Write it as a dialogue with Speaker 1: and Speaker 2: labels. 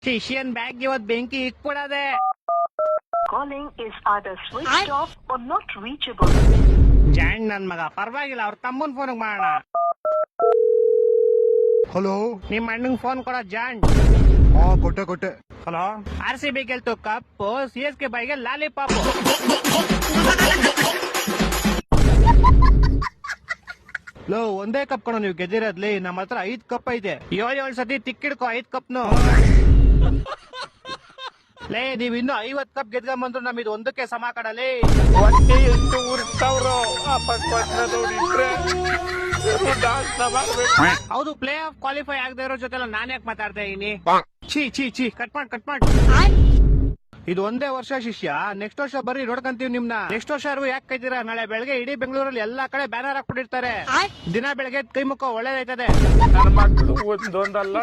Speaker 1: ಶಿಷ್ಯನ್ bag ಇವತ್ ಬೆಂಕಿ ಇಕ್ಬಿಡದೆ.
Speaker 2: Calling is either switched off or not reachable.
Speaker 1: ಜಾಣ್ ನನ್ ಮಗ, ಪರವಾಗಿಲ್ಲ, ಅವ್ರ ತಮ್ಮನ್ ಫೋನ್ ಮಾಡೋಣ.
Speaker 3: ಹಲೋ,
Speaker 1: ನಿಮ್ ಅಣ್ಣಂಗ್ ಫೋನ್ ಕೊಡ ಜಾಣ್.
Speaker 3: ಹಾ ಕೊಟ್ಟೆ.
Speaker 1: ಹಲೋ, RCB ಗೆಲ್ತು ಕಪ್, CSK ಬಾಯಿಗೆ ಲಾಲಿಪಾಪ್. ಲೋ, ಒಂದೇ ಕಪ್ ಕಣೋ ನೀವು ಗೆದ್ದಿರೋದ್ಲಿ, ನಮ್ಮ ಹತ್ರ 5 ಕಪ್ ಐತೆ. 7 ಸತಿ ತಿಕ್ಕಿಡ್ಕೊ 5 ಕಪ್ನು. ಲೇ, ನೀವ್ ಇನ್ನು 50 ಕಪ್ ಗೆದ್ಕೊಂಬಂದ್ರು ನಮ್ ಇದು ಒಂದಕ್ಕೆ ಸಮ ಕಡಲಿ. ಹೌದು, ಪ್ಲೇ ಆಫ್ ಕ್ವಾಲಿಫೈ ಆಗದೆ ಇರೋ ಜೊತೆ ನಾನ್ ಯಾಕೆ ಮಾತಾಡ್ತಾ ಇದೀನಿ? ಚೀ ಕಟ್ ಮಾಡ್. ಇದು ಒಂದೇ ವರ್ಷ ಶಿಷ್ಯ, ನೆಕ್ಸ್ಟ್ ವರ್ಷ ಬರ್ರಿ ನೋಡ್ಕಂತೀವಿ ನಿಮ್ನ. ನೆಕ್ಸ್ಟ್ ವರ್ಷ ಯಾಕೆ ಕೈತೀರಾ? ನಾಳೆ ಬೆಳಗ್ಗೆ ಇಡೀ ಬೆಂಗಳೂರಲ್ಲಿ ಎಲ್ಲಾ ಕಡೆ ಬ್ಯಾನರ್ ಹಾಕ್ಬಿಟ್ಟಿರ್ತಾರೆ. ದಿನ ಬೆಳಗ್ಗೆ ಕೈ ಮುಖ ಒಳ್ಳೇದಾಯ್ತದೆ.
Speaker 4: ನನ್ನ ಮಕ್ಕಳು ಒಂದೊಂದಲ್ಲ